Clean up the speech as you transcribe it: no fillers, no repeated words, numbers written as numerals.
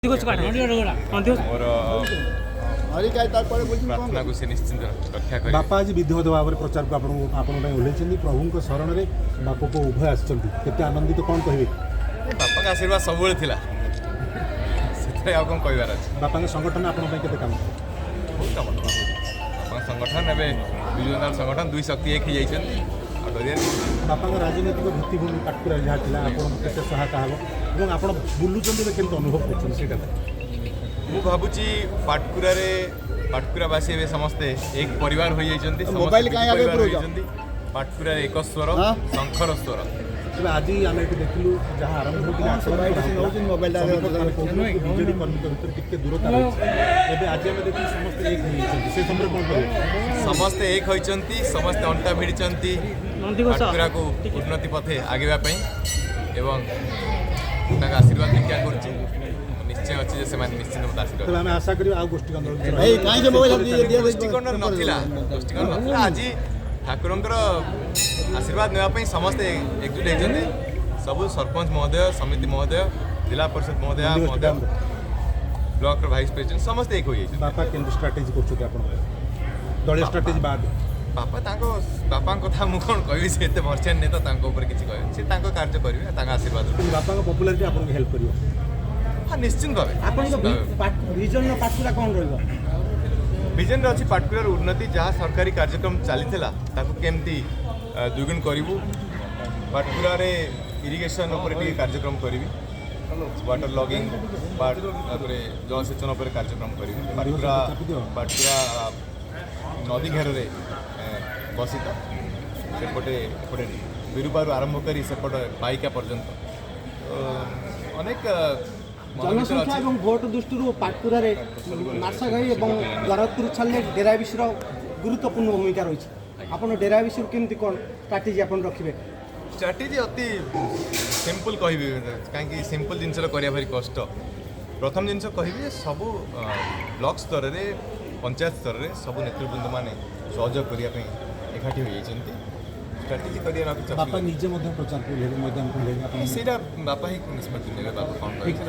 ମୋର ପ୍ରାର୍ଥନାକୁ ସେ ନିଶ୍ଚିନ୍ତ ରକ୍ଷା କରିବେ। ବାପା ଆଜି ବିଧିବଦ୍ଧ ଭାବରେ ପ୍ରଚାରକୁ ଆପଣଙ୍କ ପାଇଁ ଓହ୍ଲାଇଛନ୍ତି। ପ୍ରଭୁଙ୍କ ଶରଣରେ ବାପ ପୁଅ ଉଭୟ ଆସିଛନ୍ତି, କେତେ ଆନନ୍ଦିତ କ'ଣ କହିବେ? ବାପାଙ୍କ ଆଶୀର୍ବାଦ ସବୁବେଳେ ଥିଲା, ସେଥିରେ ଆଉ କ'ଣ କହିବାର ଅଛି। ବାପାଙ୍କ ସଂଗଠନ ଆପଣଙ୍କ ପାଇଁ କେତେ କାମ? ବହୁତ କାମ। ବାପାଙ୍କ ସଂଗଠନ ଏବେ ବିଜୁ ଜନତା ସଂଗଠନ ଦୁଇ ଶକ୍ତି ଏକ ହେଇଯାଇଛନ୍ତି। ଆଉ ଡରିଆନି। ବାପାଙ୍କ ରାଜନୈତିକ ଭିତ୍ତିଭୂମି ପାଟକୁରା ଯାହା ଥିଲା ଆପଣଙ୍କୁ କେତେ ସହାୟତା ହେବ ଏବଂ ଆପଣ ବୁଲୁଛନ୍ତି ଏବେ କେମିତି ଅନୁଭବ କରୁଛନ୍ତି ସେଇଟା? ମୁଁ ଭାବୁଛି ପାଟକୁରାବାସୀ ଏବେ ସମସ୍ତେ ଏକ ପରିବାର ହୋଇଯାଇଛନ୍ତି। ପାଟକୁରାରେ ଏକ ସ୍ୱର, ଶଙ୍ଖର ସ୍ୱର। ତେବେ ଆଜି ଆମେ ଏଠି ଦେଖିଲୁ ଯାହା ଆରମ୍ଭ ବିଜେଡି କର୍ମୀଙ୍କ ଭିତରେ ଟିକେ ଦୂରତା ରହିଛି। ଏବେ ଆଜି ଆମେ ଦେଖିଲୁ ସମସ୍ତେ ଏକ ହୋଇଯାଇଛନ୍ତି, ସେ ସମୟରେ କ'ଣ କରିବେ? ସମସ୍ତେ ଏକ ହୋଇଛନ୍ତି, ସମସ୍ତେ ଅଣ୍ଟା ଭିଡ଼ିଛନ୍ତି ପାଟକୁରାକୁ ଉନ୍ନତି ପଥେ ଆଗେଇବା ପାଇଁ ଏବଂ ତାଙ୍କ ଆଶୀର୍ବାଦ ଭିକ୍ଷା କରୁଛି। ନିଶ୍ଚୟ ଅଛି ଯେ ସେମାନେ ନିଶ୍ଚିନ୍ତ ମୋତେ ଆଶୀର୍ବାଦ। ତେବେ ଆମେ ଆଶା କରିବା ଆଉ ଗୋଷ୍ଠୀ କନ୍ଦଳ ଗୋଷ୍ଠୀକରଣ ନଥିଲା। ଆଜି ଠାକୁରଙ୍କର ଆଶୀର୍ବାଦ ନେବା ପାଇଁ ସମସ୍ତେ ଏକଜୁଟ ହେଇଛନ୍ତି। ସବୁ ସରପଞ୍ଚ ମହୋଦୟ, ସମିତି ମହୋଦୟ, ଜିଲ୍ଲା ପରିଷଦ ମହୋଦୟ, ବ୍ଲକର ଭାଇସ୍ ପ୍ରେସିଡେଣ୍ଟ ସମସ୍ତେ ଏକ ହୋଇଯାଇଛନ୍ତି। ବାପା କେମିତି ଷ୍ଟ୍ରାଟେଜି କରୁଛନ୍ତି ଆପଣ ଦଳୀୟ ଷ୍ଟ୍ରାଟେଜି ବାଦ? ବାପାଙ୍କ କଥା ମୁଁ କ'ଣ କହିବି, ସେ ଏତେ ଭରସା ନେଇ ତ ତାଙ୍କ ଉପରେ କିଛି କହିବେ। ସେ ତାଙ୍କ କାର୍ଯ୍ୟ କରିବେ, ତାଙ୍କ ଆଶୀର୍ବାଦ। ବାପାଙ୍କ ପପୁଲାରିଟି ଆପଣଙ୍କୁ ହେଲ୍ପ କରିବ? ହଁ, ନିଶ୍ଚିନ୍ତ ଭାବେ। ଆପଣଙ୍କ ଭିଜନର ପାଟକୁରା କ'ଣ ରହିବ? ଭିଜନରେ ଅଛି ପାଟକୁରାର ଉନ୍ନତି। ଯାହା ସରକାରୀ କାର୍ଯ୍ୟକ୍ରମ ଚାଲିଥିଲା ତାକୁ କେମିତି ଦ୍ୱିଗୁଣ କରିବୁ। ପାଟକୁରାରେ ଇରିଗେସନ୍ ଉପରେ ଟିକେ କାର୍ଯ୍ୟକ୍ରମ କରିବି, ୱାଟର ଲଗିଂ, ତାପରେ ଜଳସେଚନ ଉପରେ କାର୍ଯ୍ୟକ୍ରମ କରିବି। ପାଟକୁରା ନଦୀ ଘେରରେ ବସିତ ସେପଟେ ଏପଟେ ବିରୁପାରୁ ଆରମ୍ଭ କରି ସେପଟେ ପାଇକା ପର୍ଯ୍ୟନ୍ତ ଅନେକ ଜନସଂଖ୍ୟା ଏବଂ ଭୋଟ ଦୃଷ୍ଟିରୁ ପାଟକୁରାରେ ମାର୍ଶାଘାଇ ଏବଂ ଦରଦପୁର ଛାଡ଼ିଲେ ଡେରାବିଶର ଗୁରୁତ୍ୱପୂର୍ଣ୍ଣ ଭୂମିକା ରହିଛି। ଆପଣ ଡେରାବିଶରୁ କେମିତି କ'ଣ ଷ୍ଟ୍ରାଟେଜି ଆପଣ ରଖିବେ? ଷ୍ଟ୍ରାଟେଜି ଅତି ସିମ୍ପଲ୍ କହିବି, କାହିଁକି ସିମ୍ପଲ୍ ଜିନିଷଟା କରିବା ଭାରି କଷ୍ଟ। ପ୍ରଥମ ଜିନିଷ କହିବି ଯେ ସବୁ ବ୍ଲକ ସ୍ତରରେ, ପଞ୍ଚାୟତ ସ୍ତରରେ ସବୁ ନେତୃବୃନ୍ଦମାନେ ସହଯୋଗ କରିବା ପାଇଁ ଏକାଠି ହୋଇଯାଇଛନ୍ତି। ଷ୍ଟ୍ରାଟେଜି କରିବା ବାପା ନିଜେ ମଧ୍ୟ ପ୍ରଚାର କରିବେ, ମଇଦାନକୁ ସେଇଟା ବାପା ହିଁ ନିଷ୍ପତ୍ତି ନେବେ। ବାପା କ'ଣ କହିବେ?